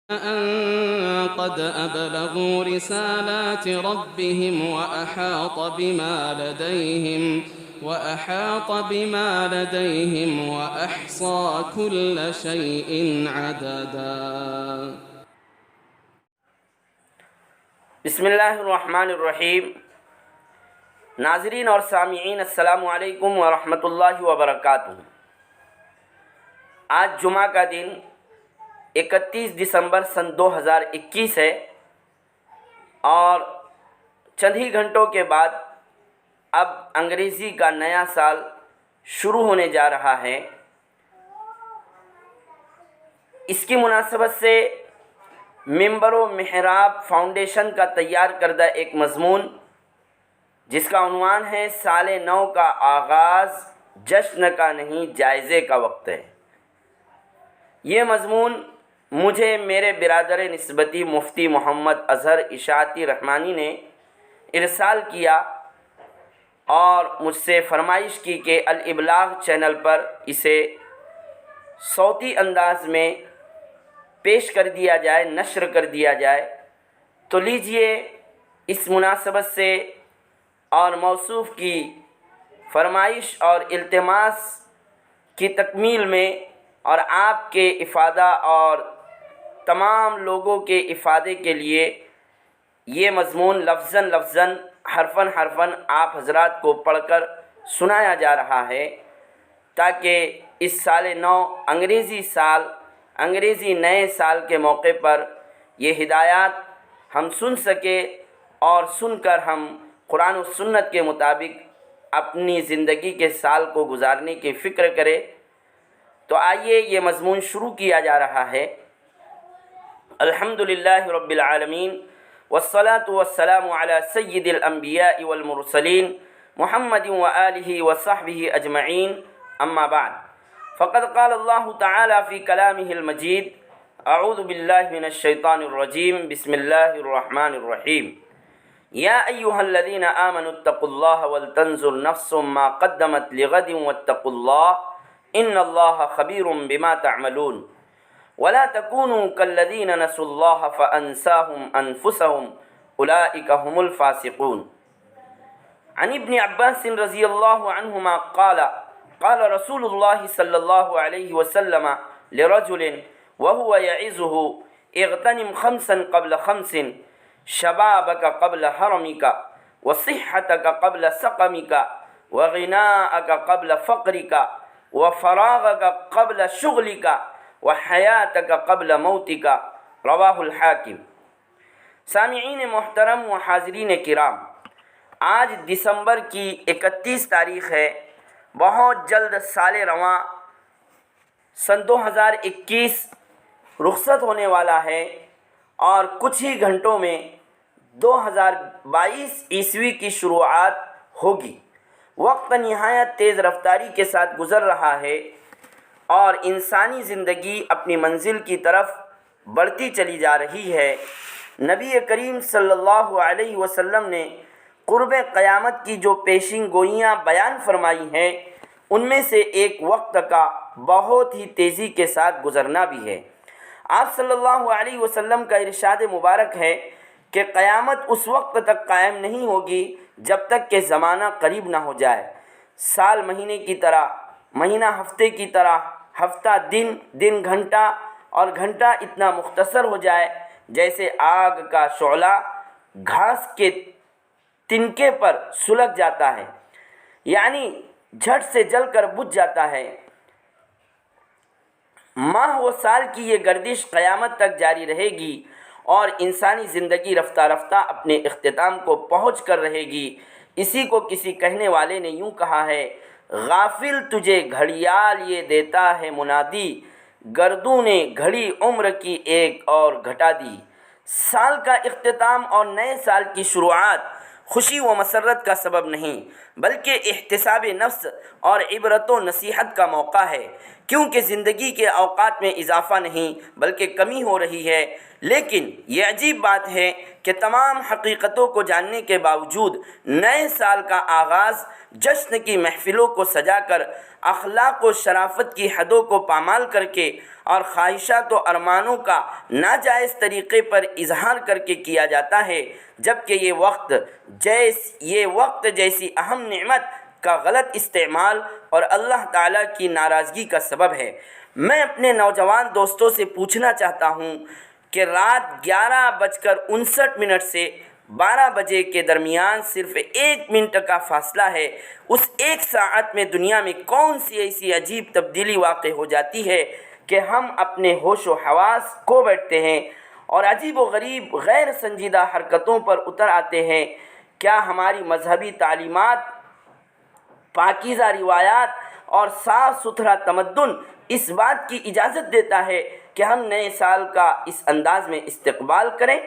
أن قد أبلغوا رسالات ربهم وأحاط بما لديهم وأحصى كل شيء عددا. بسم اللہ الرحمن الرحیم۔ ناظرین اور سامعین، السلام علیکم ورحمۃ اللہ وبرکاتہ۔ آج جمعہ کا دن 31 دسمبر سن 2021 ہے، اور چند ہی گھنٹوں کے بعد اب انگریزی کا نیا سال شروع ہونے جا رہا ہے۔ اس کی مناسبت سے منبر و محراب فاؤنڈیشن کا تیار کردہ ایک مضمون جس کا عنوان ہے سال نو کا آغاز جشن کا نہیں جائزے کا وقت ہے، یہ مضمون مجھے میرے برادر نسبتی مفتی محمد اظہر اشاعتی رحمانی نے ارسال کیا اور مجھ سے فرمائش کی کہ الابلاغ چینل پر اسے صوتی انداز میں پیش کر دیا جائے، نشر کر دیا جائے۔ تو لیجئے اس مناسبت سے اور موصوف کی فرمائش اور التماس کی تکمیل میں اور آپ کے افادہ اور تمام لوگوں کے افادے کے لیے یہ مضمون لفظاً لفظاً حرفاً حرفاً آپ حضرات کو پڑھ کر سنایا جا رہا ہے، تاکہ اس سال نو انگریزی نئے سال کے موقع پر یہ ہدایات ہم سن سکیں اور سن کر ہم قرآن و سنت کے مطابق اپنی زندگی کے سال کو گزارنے کی فکر کریں۔ تو آئیے یہ مضمون شروع کیا جا رہا ہے۔ الحمدللہ رب العالمین والصلاة والسلام علی سید الانبیاء والمرسلین محمد وآلہ وصحبہ اجمعین، اما بعد فقد قال اللہ تعالی فی کلامہ المجید اعوذ باللہ من الشیطان الرجیم بسم اللہ الرحمن الرحیم یا ایہا الذین آمنوا اتقوا اللہ ولتنظر نفس ما قدمت لغد واتقوا اللہ ان اللہ خبیر بما تعملون ولا تكونوا كالذين نسوا الله فأنساهم أنفسهم أولئك هم الفاسقون۔ عن ابن عباس رضی اللہ عنہما قال رسول اللہ صلی اللہ علیہ وسلم لرجل وهو يعظه اغتنم خمسا قبل خمس شبابك قبل حرمك وصحتك قبل سقمك وغناءك قبل فقرك وفراغك قبل شغلك وحیاتک قبل موتک، رواہ الحاکم۔ سامعین محترم و حاضرین کرام، آج دسمبر کی 31 تاریخ ہے۔ بہت جلد سال رواں سن 2021 رخصت ہونے والا ہے، اور کچھ ہی گھنٹوں میں 2022 عیسوی کی شروعات ہوگی۔ وقت نہایت تیز رفتاری کے ساتھ گزر رہا ہے، اور انسانی زندگی اپنی منزل کی طرف بڑھتی چلی جا رہی ہے۔ نبی کریم صلی اللہ علیہ وسلم نے قرب قیامت کی جو پیشین گوئیاں بیان فرمائی ہیں، ان میں سے ایک وقت کا بہت ہی تیزی کے ساتھ گزرنا بھی ہے۔ آپ صلی اللہ علیہ وسلم کا ارشاد مبارک ہے کہ قیامت اس وقت تک قائم نہیں ہوگی جب تک کہ زمانہ قریب نہ ہو جائے۔ سال مہینے کی طرح، مہینہ ہفتے کی طرح، ہفتہ دن، دن گھنٹہ، اور گھنٹہ اتنا مختصر ہو جائے جیسے آگ کا شعلہ گھاس کے تنکے پر سلگ جاتا ہے، یعنی جھٹ سے جل کر بجھ جاتا ہے۔ ماہ و سال کی یہ گردش قیامت تک جاری رہے گی، اور انسانی زندگی رفتہ رفتہ اپنے اختتام کو پہنچ کر رہے گی۔ اسی کو کسی کہنے والے نے یوں کہا ہے، غافل تجھے گھڑیال یہ دیتا ہے منادی، گردوں نے گھڑی عمر کی ایک اور گھٹا دی۔ سال کا اختتام اور نئے سال کی شروعات خوشی و مسرت کا سبب نہیں، بلکہ احتساب نفس اور عبرت و نصیحت کا موقع ہے، کیونکہ زندگی کے اوقات میں اضافہ نہیں بلکہ کمی ہو رہی ہے۔ لیکن یہ عجیب بات ہے کہ تمام حقیقتوں کو جاننے کے باوجود نئے سال کا آغاز جشن کی محفلوں کو سجا کر، اخلاق و شرافت کی حدوں کو پامال کر کے اور خواہشات و ارمانوں کا ناجائز طریقے پر اظہار کر کے کیا جاتا ہے، جبکہ یہ وقت جیسی اہم نعمت کا غلط استعمال اور اللہ تعالیٰ کی ناراضگی کا سبب ہے۔ میں اپنے نوجوان دوستوں سے پوچھنا چاہتا ہوں کہ رات 11:59 سے 12 بجے کے درمیان صرف 1 منٹ کا فاصلہ ہے، اس 1 ساعت میں دنیا میں کون سی ایسی عجیب تبدیلی واقع ہو جاتی ہے کہ ہم اپنے ہوش و حواس کھو بیٹھتے ہیں اور عجیب و غریب غیر سنجیدہ حرکتوں پر اتر آتے ہیں؟ کیا ہماری مذہبی تعلیمات، پاکیزہ روایات اور صاف ستھرا تمدن اس بات کی اجازت دیتا ہے کہ ہم نئے سال کا اس انداز میں استقبال کریں؟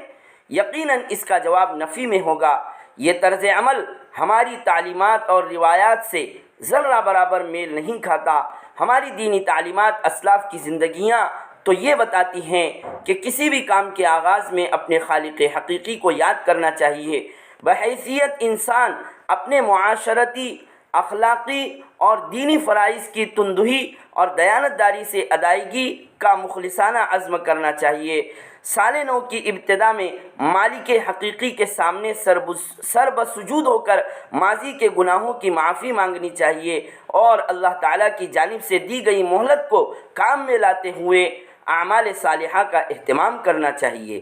یقیناً اس کا جواب نفی میں ہوگا۔ یہ طرز عمل ہماری تعلیمات اور روایات سے ذرہ برابر میل نہیں کھاتا۔ ہماری دینی تعلیمات، اسلاف کی زندگیاں تو یہ بتاتی ہیں کہ کسی بھی کام کے آغاز میں اپنے خالق حقیقی کو یاد کرنا چاہیے۔ بحیثیت انسان اپنے معاشرتی، اخلاقی اور دینی فرائض کی تندہی اور دیانتداری سے ادائیگی کا مخلصانہ عزم کرنا چاہیے۔ سال نو کی ابتدا میں مالک حقیقی کے سامنے سر بسجود ہو کر ماضی کے گناہوں کی معافی مانگنی چاہیے اور اللہ تعالیٰ کی جانب سے دی گئی مہلت کو کام میں لاتے ہوئے اعمال صالحہ کا اہتمام کرنا چاہیے۔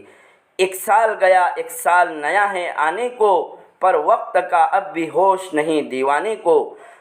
1 سال گیا 1 سال نیا ہے آنے کو، پر وقت کا اب بھی ہوش نہیں دیوانے کو۔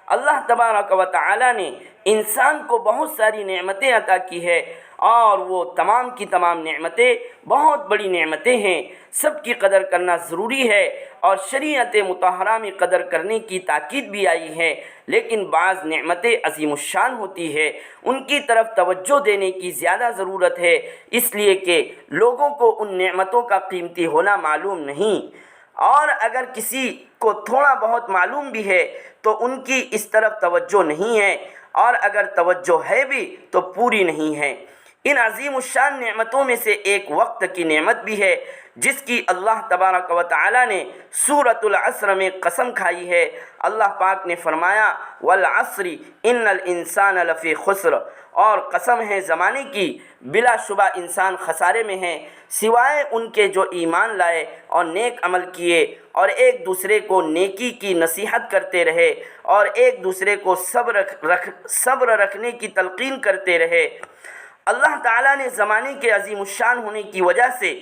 اللہ تبارک و تعالیٰ نے انسان کو بہت ساری نعمتیں عطا کی ہے اور وہ تمام کی تمام نعمتیں بہت بڑی نعمتیں ہیں۔ سب کی قدر کرنا ضروری ہے اور شریعت مطہرہ میں قدر کرنے کی تاکید بھی آئی ہے، لیکن بعض نعمتیں عظیم الشان ہوتی ہے، ان کی طرف توجہ دینے کی زیادہ ضرورت ہے، اس لیے کہ لوگوں کو ان نعمتوں کا قیمتی ہونا معلوم نہیں، اور اگر کسی کو تھوڑا بہت معلوم بھی ہے تو ان کی اس طرف توجہ نہیں ہے، اور اگر توجہ ہے بھی تو پوری نہیں ہے۔ ان عظیم الشان نعمتوں میں سے ایک وقت کی نعمت بھی ہے، جس کی اللہ تبارک و تعالیٰ نے سورۃ العصر میں قسم کھائی ہے۔ اللہ پاک نے فرمایا والعصر ان الانسان لفی خسر، اور قسم ہے زمانے کی، بلا شبہ انسان خسارے میں ہے، سوائے ان کے جو ایمان لائے اور نیک عمل کیے اور ایک دوسرے کو نیکی کی نصیحت کرتے رہے اور ایک دوسرے کو صبر رکھنے کی تلقین کرتے رہے۔ اللہ تعالیٰ نے زمانے کے عظیم الشان ہونے کی وجہ سے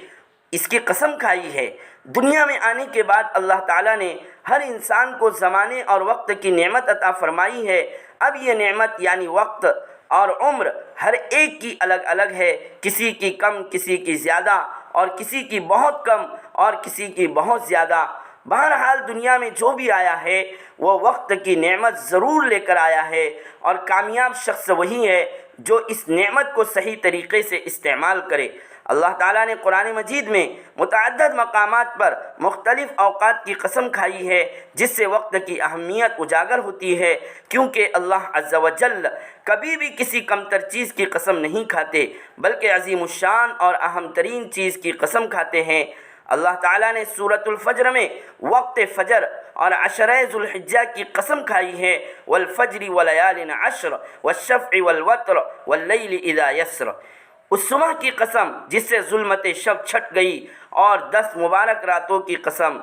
اس کی قسم کھائی ہے۔ دنیا میں آنے کے بعد اللہ تعالیٰ نے ہر انسان کو زمانے اور وقت کی نعمت عطا فرمائی ہے۔ اب یہ نعمت یعنی وقت اور عمر ہر ایک کی الگ الگ ہے، کسی کی کم، کسی کی زیادہ، اور کسی کی بہت کم اور کسی کی بہت زیادہ۔ بہرحال دنیا میں جو بھی آیا ہے وہ وقت کی نعمت ضرور لے کر آیا ہے، اور کامیاب شخص وہی ہے جو اس نعمت کو صحیح طریقے سے استعمال کرے۔ اللہ تعالیٰ نے قرآن مجید میں متعدد مقامات پر مختلف اوقات کی قسم کھائی ہے، جس سے وقت کی اہمیت اجاگر ہوتی ہے، کیونکہ اللہ عز و جل کبھی بھی کسی کمتر چیز کی قسم نہیں کھاتے بلکہ عظیم الشان اور اہم ترین چیز کی قسم کھاتے ہیں۔ اللہ تعالیٰ نے سورۃ الفجر میں وقت فجر اور عشرہ ذو الحجہ کی قسم کھائی ہے، والفجر ولیال عشر والشفع والوتر واللیل اذا یسر۔ اس صبح کی قسم جس سے ظلمت شب چھٹ گئی، اور 10 مبارک راتوں کی قسم۔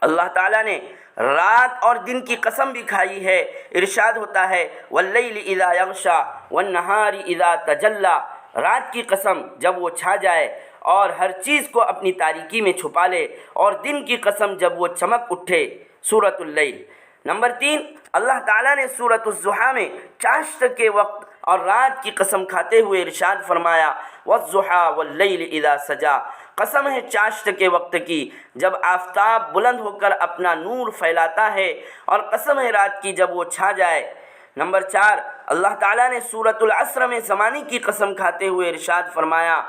اللہ تعالیٰ نے رات اور دن کی قسم بھی کھائی ہے، ارشاد ہوتا ہے واللیل اذا یغشی والنہار اذا تجلی، رات کی قسم جب وہ چھا جائے اور ہر چیز کو اپنی تاریکی میں چھپا لے، اور دن کی قسم جب وہ چمک اٹھے، سورۃ اللیل۔ نمبر 3، اللہ تعالیٰ نے سورۃ الضحیٰ میں چاشت کے وقت اور رات کی قسم کھاتے ہوئے ارشاد فرمایا والضحیٰ واللیل اذا سجی، قسم ہے چاشت کے وقت کی جب آفتاب بلند ہو کر اپنا نور پھیلاتا ہے، اور قسم ہے رات کی جب وہ چھا جائے۔ نمبر 4، اللہ تعالیٰ نے سورۃ العصر میں زمانے کی قسم کھاتے ہوئے ارشاد فرمایا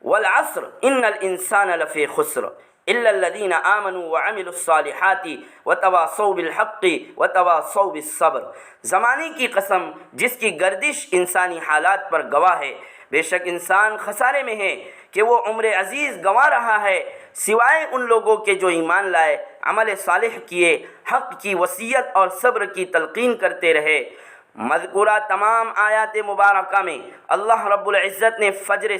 والعصر ان الانسان لفی خسر، الا الذین آمنوا وعملوا الصالحات وتواصوا بالحق وتواصوا بالصبر۔ زمانے کی قسم جس کی گردش انسانی حالات پر گواہ ہے، بے شک انسان خسارے میں ہے کہ وہ عمر عزیز گنوا رہا ہے سوائے ان لوگوں کے جو ایمان لائے، عمل صالح کیے، حق کی وصیت اور صبر کی تلقین کرتے رہے۔ مذکورہ تمام آیات مبارکہ میں اللہ رب العزت نے فجر،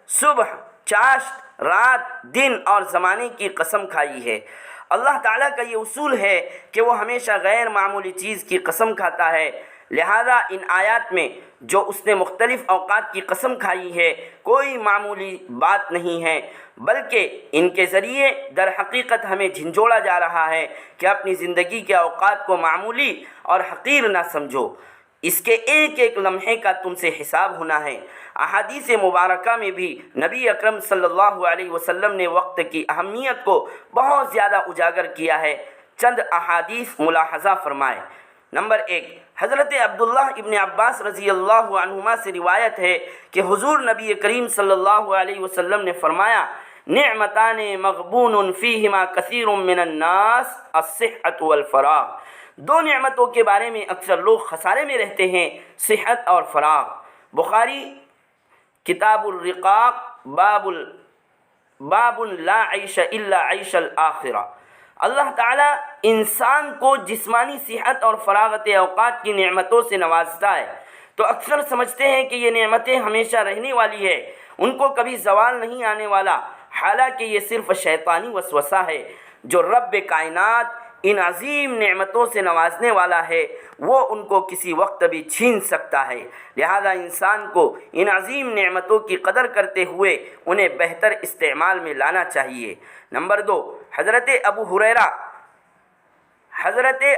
صبح، چاشت، رات، دن اور زمانے کی قسم کھائی ہے۔ اللہ تعالیٰ کا یہ اصول ہے کہ وہ ہمیشہ غیر معمولی چیز کی قسم کھاتا ہے، لہذا ان آیات میں جو اس نے مختلف اوقات کی قسم کھائی ہے کوئی معمولی بات نہیں ہے، بلکہ ان کے ذریعے در حقیقت ہمیں جھنجھوڑا جا رہا ہے کہ اپنی زندگی کے اوقات کو معمولی اور حقیر نہ سمجھو، اس کے ایک ایک لمحے کا تم سے حساب ہونا ہے۔ احادیث مبارکہ میں بھی نبی اکرم صلی اللہ علیہ وسلم نے وقت کی اہمیت کو بہت زیادہ اجاگر کیا ہے۔ چند احادیث ملاحظہ فرمائے۔ نمبر 1، حضرت عبداللہ ابن عباس رضی اللہ عنہما سے روایت ہے کہ حضور نبی کریم صلی اللہ علیہ وسلم نے فرمایا، نعمتان مغبون فیہما کثیر من الناس الصحت والفراغ۔ دو نعمتوں کے بارے میں اکثر لوگ خسارے میں رہتے ہیں، صحت اور فراغ۔ بخاری کتاب الرقاق باب لا عیش الا عیش الآخرہ۔ اللہ تعالیٰ انسان کو جسمانی صحت اور فراغت اوقات کی نعمتوں سے نوازتا ہے، تو اکثر سمجھتے ہیں کہ یہ نعمتیں ہمیشہ رہنے والی ہے، ان کو کبھی زوال نہیں آنے والا، حالانکہ یہ صرف شیطانی وسوسہ ہے۔ جو رب کائنات ان عظیم نعمتوں سے نوازنے والا ہے وہ ان کو کسی وقت بھی چھین سکتا ہے، لہذا انسان کو ان عظیم نعمتوں کی قدر کرتے ہوئے انہیں بہتر استعمال میں لانا چاہیے۔ نمبر 2، حضرت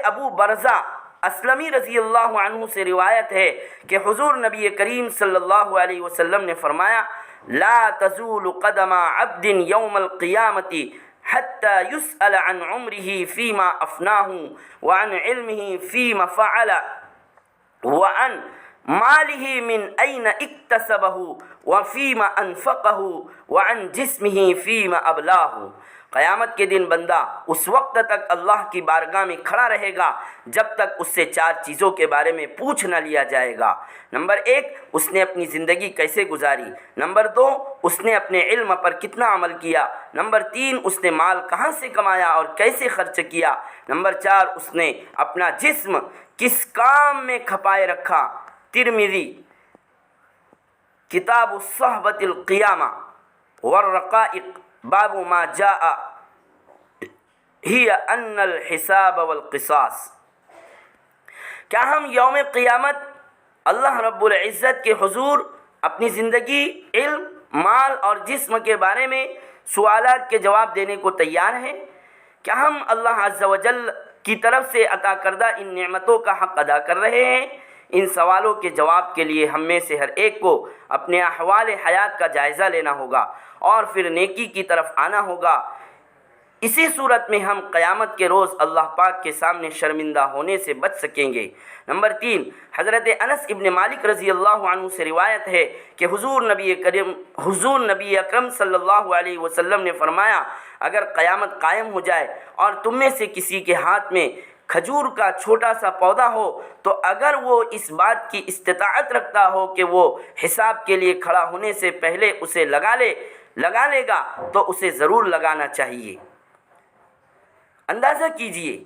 ابو برزہ اسلمی رضی اللہ عنہ سے روایت ہے کہ حضور نبی کریم صلی اللہ علیہ وسلم نے فرمایا، لا تزول قدم عبد یوم القیامت حتى يسأل عن عمره فيما أفناه وعن علمه فيما فعل وعن ماله من أين اكتسبه وفيما أنفقه وعن جسمه فيما أبلاه۔ قیامت کے دن بندہ اس وقت تک اللہ کی بارگاہ میں کھڑا رہے گا جب تک اس سے 4 چیزوں کے بارے میں پوچھ نہ لیا جائے گا۔ نمبر 1، اس نے اپنی زندگی کیسے گزاری۔ نمبر 2، اس نے اپنے علم پر کتنا عمل کیا۔ نمبر 3، اس نے مال کہاں سے کمایا اور کیسے خرچ کیا۔ نمبر 4، اس نے اپنا جسم کس کام میں کھپائے رکھا۔ ترمذی کتاب الصحبۃ القیامہ والرقائق باب ما جاء ہی ان الحساب والقصاص۔ کیا ہم یوم قیامت اللہ رب العزت کے حضور اپنی زندگی، علم، مال اور جسم کے بارے میں سوالات کے جواب دینے کو تیار ہیں؟ کیا ہم اللہ عز و جل کی طرف سے عطا کردہ ان نعمتوں کا حق ادا کر رہے ہیں؟ ان سوالوں کے جواب کے لیے ہم میں سے ہر ایک کو اپنے احوال حیات کا جائزہ لینا ہوگا اور پھر نیکی کی طرف آنا ہوگا۔ اسی صورت میں ہم قیامت کے روز اللہ پاک کے سامنے شرمندہ ہونے سے بچ سکیں گے۔ نمبر 3، حضرت انس ابن مالک رضی اللہ عنہ سے روایت ہے کہ حضور نبی اکرم صلی اللہ علیہ وسلم نے فرمایا، اگر قیامت قائم ہو جائے اور تم میں سے کسی کے ہاتھ میں کھجور کا چھوٹا سا پودا ہو تو اگر وہ اس بات کی استطاعت رکھتا ہو کہ وہ حساب کے لیے کھڑا ہونے سے پہلے اسے لگا لے گا تو اسے ضرور لگانا چاہیے۔ اندازہ کیجئے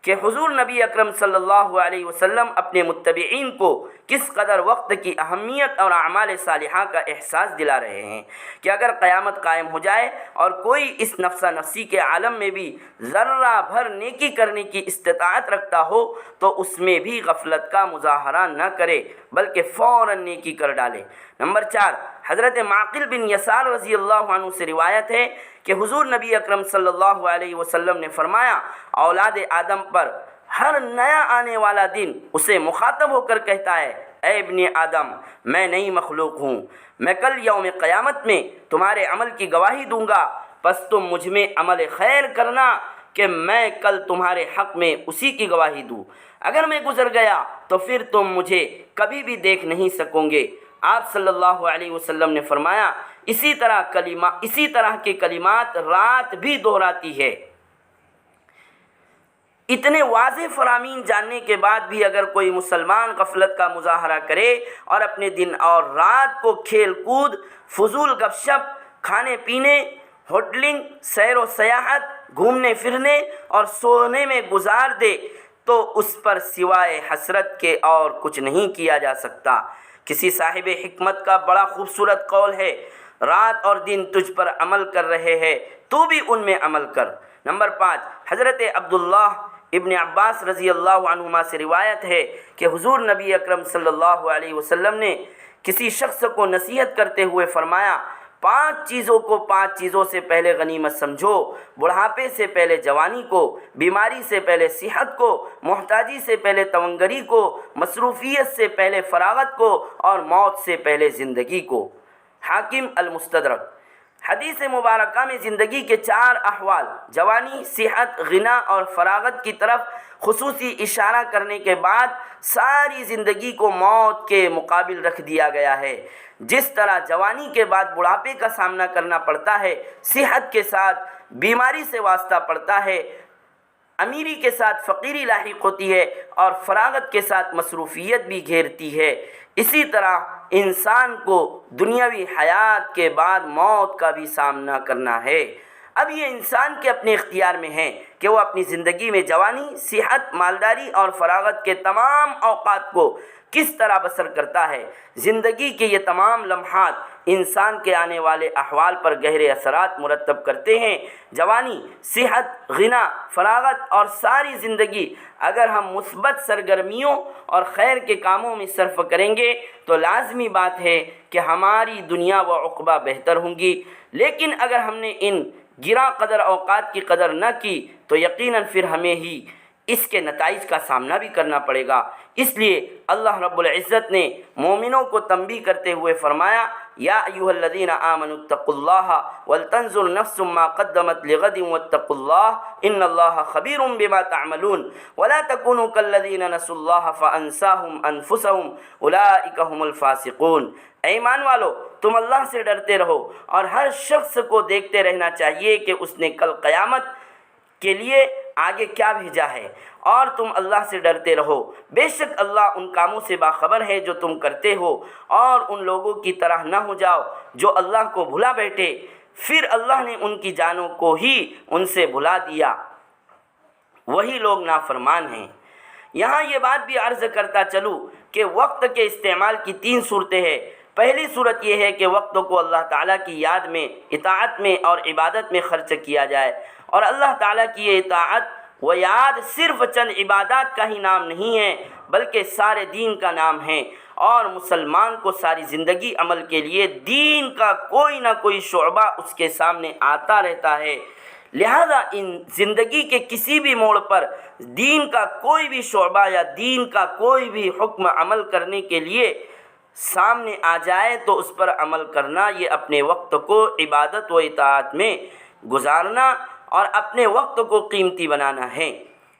کہ حضور نبی اکرم صلی اللہ علیہ وسلم اپنے متبعین کو کس قدر وقت کی اہمیت اور اعمال صالحہ کا احساس دلا رہے ہیں کہ اگر قیامت قائم ہو جائے اور کوئی اس نفسا نفسی کے عالم میں بھی ذرہ بھر نیکی کرنے کی استطاعت رکھتا ہو تو اس میں بھی غفلت کا مظاہرہ نہ کرے بلکہ فوراً نیکی کر ڈالے۔ نمبر 4، حضرت معقل بن یسار رضی اللہ عنہ سے روایت ہے کہ حضور نبی اکرم صلی اللہ علیہ وسلم نے فرمایا، اولاد آدم پر ہر نیا آنے والا دن اسے مخاطب ہو کر کہتا ہے، اے ابن آدم، میں نئی مخلوق ہوں، میں کل یوم قیامت میں تمہارے عمل کی گواہی دوں گا، پس تم مجھ میں عمل خیر کرنا کہ میں کل تمہارے حق میں اسی کی گواہی دوں۔ اگر میں گزر گیا تو پھر تم مجھے کبھی بھی دیکھ نہیں سکو گے، آپ صلی اللہ علیہ وسلم نے فرمایا اسی طرح کے کلمات رات بھی دہراتی ہے۔ اتنے واضح فرامین جاننے کے بعد بھی اگر کوئی مسلمان غفلت کا مظاہرہ کرے اور اپنے دن اور رات کو کھیل کود، فضول گپ شپ، کھانے پینے، ہوٹلنگ، سیر و سیاحت، گھومنے پھرنے اور سونے میں گزار دے تو اس پر سوائے حسرت کے اور کچھ نہیں کیا جا سکتا۔ کسی صاحب حکمت کا بڑا خوبصورت قول ہے، رات اور دن تجھ پر عمل کر رہے ہیں، تو بھی ان میں عمل کر۔ نمبر 5، حضرت عبداللہ ابن عباس رضی اللہ عنہما سے روایت ہے کہ حضور نبی اکرم صلی اللہ علیہ وسلم نے کسی شخص کو نصیحت کرتے ہوئے فرمایا، 5 چیزوں کو 5 چیزوں سے پہلے غنیمت سمجھو، بڑھاپے سے پہلے جوانی کو، بیماری سے پہلے صحت کو، محتاجی سے پہلے تونگری کو، مصروفیت سے پہلے فراغت کو، اور موت سے پہلے زندگی کو۔ حاکم المستدرک۔ حدیث مبارکہ میں زندگی کے 4 احوال جوانی، صحت، غنا اور فراغت کی طرف خصوصی اشارہ کرنے کے بعد ساری زندگی کو موت کے مقابل رکھ دیا گیا ہے۔ جس طرح جوانی کے بعد بڑھاپے کا سامنا کرنا پڑتا ہے، صحت کے ساتھ بیماری سے واسطہ پڑتا ہے، امیری کے ساتھ فقیری لاحق ہوتی ہے، اور فراغت کے ساتھ مصروفیت بھی گھیرتی ہے، اسی طرح انسان کو دنیاوی حیات کے بعد موت کا بھی سامنا کرنا ہے۔ اب یہ انسان کے اپنے اختیار میں ہے کہ وہ اپنی زندگی میں جوانی، صحت، مالداری اور فراغت کے تمام اوقات کو کس طرح بسر کرتا ہے۔ زندگی کے یہ تمام لمحات انسان کے آنے والے احوال پر گہرے اثرات مرتب کرتے ہیں۔ جوانی، صحت، غنا، فراغت اور ساری زندگی اگر ہم مثبت سرگرمیوں اور خیر کے کاموں میں صرف کریں گے تو لازمی بات ہے کہ ہماری دنیا و عقبہ بہتر ہوں گی، لیکن اگر ہم نے ان گراں قدر اوقات کی قدر نہ کی تو یقیناً پھر ہمیں ہی اس کے نتائج کا سامنا بھی کرنا پڑے گا۔ اس لیے اللہ رب العزت نے مومنوں کو تنبیہ کرتے ہوئے فرمایا، یا ایھا الذین آمنوا اتقوا اللہ ولتنظر نفس ما قدمت لغد واتقوا اللہ ان اللہ خبیر بما تعملون ولا تکونوا کالذین نسوا اللہ فانساهم انفسهم اولئک هم الفاسقون۔ اے ایمان والو، تم اللہ سے ڈرتے رہو اور ہر شخص کو دیکھتے رہنا چاہیے کہ اس نے کل قیامت کے لیے آگے کیا بھیجا ہے، اور تم اللہ سے ڈرتے رہو، بے شک اللہ ان کاموں سے باخبر ہے جو تم کرتے ہو، اور ان لوگوں کی طرح نہ ہو جاؤ جو اللہ کو بھلا بیٹھے، پھر اللہ نے ان کی جانوں کو ہی ان سے بھلا دیا، وہی لوگ نافرمان ہیں۔ یہاں یہ بات بھی عرض کرتا چلوں کہ وقت کے استعمال کی 3 صورتیں ہیں۔ پہلی صورت یہ ہے کہ وقت کو اللہ تعالیٰ کی یاد میں، اطاعت میں اور عبادت میں خرچ کیا جائے، اور اللہ تعالیٰ کی یہ اطاعت و یاد صرف چند عبادات کا ہی نام نہیں ہے بلکہ سارے دین کا نام ہے، اور مسلمان کو ساری زندگی عمل کے لیے دین کا کوئی نہ کوئی شعبہ اس کے سامنے آتا رہتا ہے۔ لہذا ان زندگی کے کسی بھی موڑ پر دین کا کوئی بھی شعبہ یا دین کا کوئی بھی حکم عمل کرنے کے لیے سامنے آ جائے تو اس پر عمل کرنا، یہ اپنے وقت کو عبادت و اطاعت میں گزارنا اور اپنے وقت کو قیمتی بنانا ہے۔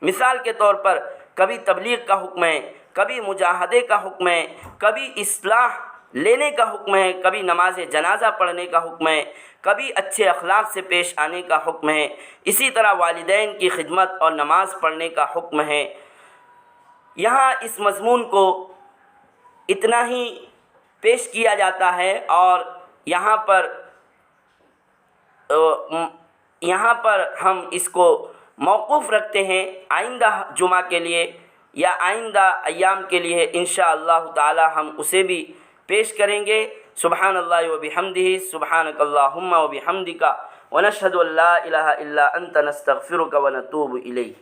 مثال کے طور پر کبھی تبلیغ کا حکم ہے، کبھی مجاہدے کا حکم ہے، کبھی اصلاح لینے کا حکم ہے، کبھی نماز جنازہ پڑھنے کا حکم ہے، کبھی اچھے اخلاق سے پیش آنے کا حکم ہے، اسی طرح والدین کی خدمت اور نماز پڑھنے کا حکم ہے۔ یہاں اس مضمون کو اتنا ہی پیش کیا جاتا ہے، اور یہاں پر ہم اس کو موقوف رکھتے ہیں آئندہ جمعہ کے لیے یا آئندہ ایام کے لیے، انشاءاللہ تعالی ہم اسے بھی پیش کریں گے۔ سبحان اللہ و بحمدہ، سبحانک اللہم و بحمدک، ونشہد ان لا الہ الا انت، نستغفرک و نتوب الیک۔